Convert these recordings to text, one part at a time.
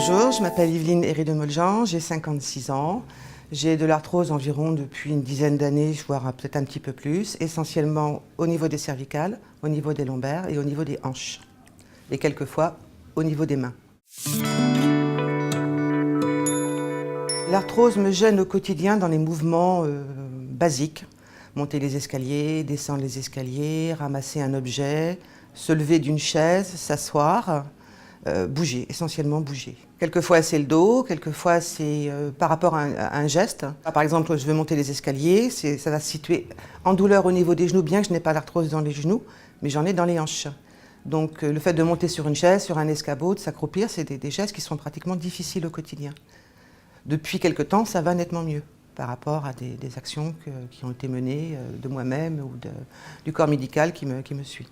Bonjour, je m'appelle Yveline Héry-de-Moljan, j'ai 56 ans. J'ai de l'arthrose environ depuis une dizaine d'années, voire peut-être un petit peu plus, essentiellement au niveau des cervicales, au niveau des lombaires et au niveau des hanches. Et quelquefois au niveau des mains. L'arthrose me gêne au quotidien dans les mouvements basiques. Monter les escaliers, descendre les escaliers, ramasser un objet, se lever d'une chaise, s'asseoir, bouger, essentiellement bouger. Quelquefois c'est le dos, quelquefois c'est par rapport à un geste. Par exemple, je veux monter les escaliers, ça va se situer en douleur au niveau des genoux, bien que je n'ai pas d'arthrose dans les genoux, mais j'en ai dans les hanches. Donc le fait de monter sur une chaise, sur un escabeau, de s'accroupir, c'est des gestes qui sont pratiquement difficiles au quotidien. Depuis quelque temps, ça va nettement mieux par rapport à des actions qui ont été menées de moi-même ou du corps médical qui me suit.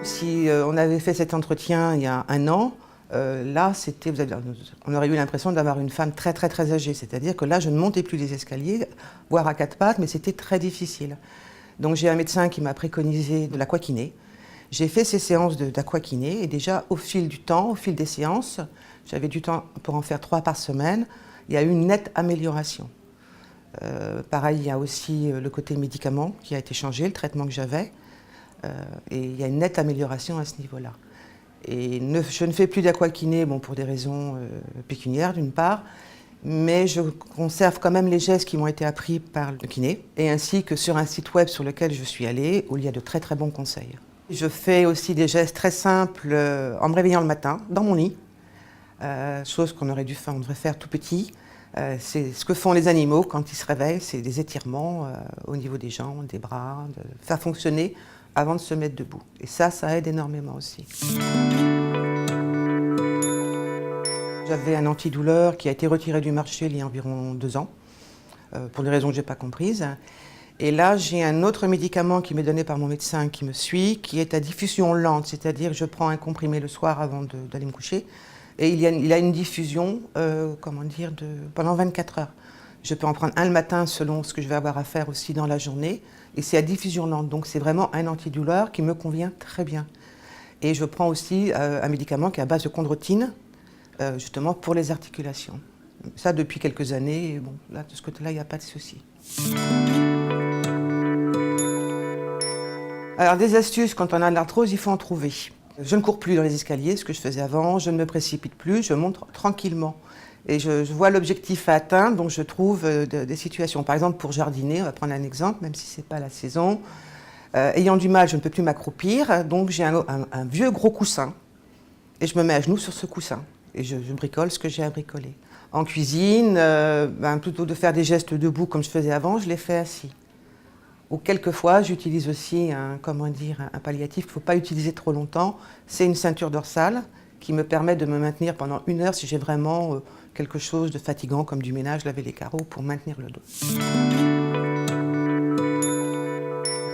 Si on avait fait cet entretien il y a un an, là, on aurait eu l'impression d'avoir une femme très âgée. C'est-à-dire que là, je ne montais plus les escaliers, voire à quatre pattes, mais c'était très difficile. Donc j'ai un médecin qui m'a préconisé de l'aquakiné. J'ai fait ces séances d'aquakiné et déjà au fil du temps, au fil des séances, j'avais du temps pour en faire 3 par semaine, il y a eu une nette amélioration. Pareil, il y a aussi le côté médicament qui a été changé, le traitement que j'avais, et il y a une nette amélioration à ce niveau-là. Et je ne fais plus d'aquakiné, bon, pour des raisons pécuniaires d'une part, mais je conserve quand même les gestes qui m'ont été appris par le kiné, et ainsi que sur un site web sur lequel je suis allée, où il y a de très bons conseils. Je fais aussi des gestes très simples en me réveillant le matin, dans mon lit, chose qu'on aurait dû faire, on devrait faire tout petit. C'est ce que font les animaux quand ils se réveillent, c'est des étirements au niveau des jambes, des bras, de faire fonctionner avant de se mettre debout. Et ça aide énormément aussi. J'avais un antidouleur qui a été retiré du marché il y a environ 2 ans, pour des raisons que je n'ai pas comprises. Et là, j'ai un autre médicament qui m'est donné par mon médecin qui me suit, qui est à diffusion lente, c'est-à-dire que je prends un comprimé le soir avant d'aller me coucher, et il a une diffusion, pendant 24 heures. Je peux en prendre un le matin selon ce que je vais avoir à faire aussi dans la journée, et c'est à diffusion lente, donc c'est vraiment un antidouleur qui me convient très bien. Et je prends aussi un médicament qui est à base de chondroïtine, justement pour les articulations. Ça depuis quelques années, et bon, là, de ce côté-là, il n'y a pas de souci. Alors des astuces, quand on a de l'arthrose, il faut en trouver. Je ne cours plus dans les escaliers, ce que je faisais avant, je ne me précipite plus, je monte tranquillement. Et je vois l'objectif à atteindre, donc je trouve des situations. Par exemple, pour jardiner, on va prendre un exemple, même si ce n'est pas la saison. Ayant du mal, je ne peux plus m'accroupir, donc j'ai un vieux gros coussin. Et je me mets à genoux sur ce coussin. Et je bricole ce que j'ai à bricoler. En cuisine, plutôt de faire des gestes debout comme je faisais avant, je les fais assis. Ou quelquefois, j'utilise aussi un palliatif qu'il ne faut pas utiliser trop longtemps. C'est une ceinture dorsale qui me permet de me maintenir pendant 1 heure si j'ai vraiment quelque chose de fatigant comme du ménage, laver les carreaux pour maintenir le dos.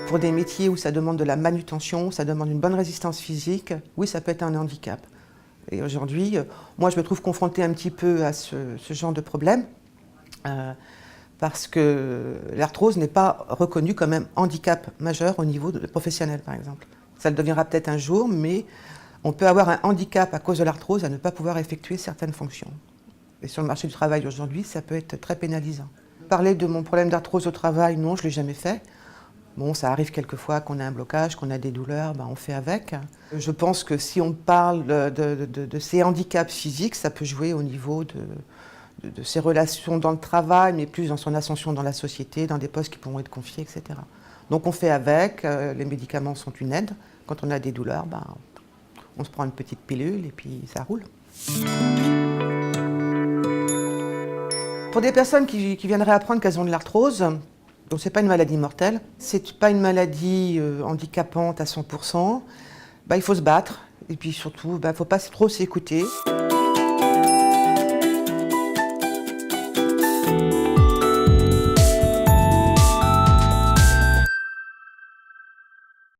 Pour des métiers où ça demande de la manutention, ça demande une bonne résistance physique, oui, ça peut être un handicap. Et aujourd'hui, moi, je me trouve confrontée un petit peu à ce genre de problème. Parce que l'arthrose n'est pas reconnue comme un handicap majeur au niveau professionnel, par exemple. Ça le deviendra peut-être un jour, mais on peut avoir un handicap à cause de l'arthrose à ne pas pouvoir effectuer certaines fonctions. Et sur le marché du travail aujourd'hui, ça peut être très pénalisant. Parler de mon problème d'arthrose au travail, non, je ne l'ai jamais fait. Bon, ça arrive quelquefois qu'on a un blocage, qu'on a des douleurs, on fait avec. Je pense que si on parle de ces handicaps physiques, ça peut jouer au niveau de ses relations dans le travail, mais plus dans son ascension dans la société, dans des postes qui pourront être confiés, etc. Donc on fait avec, les médicaments sont une aide. Quand on a des douleurs, on se prend une petite pilule et puis ça roule. Pour des personnes qui viendraient apprendre qu'elles ont de l'arthrose, donc ce n'est pas une maladie mortelle, c'est pas une maladie handicapante à 100%, il faut se battre et puis surtout, il ne faut pas trop s'écouter.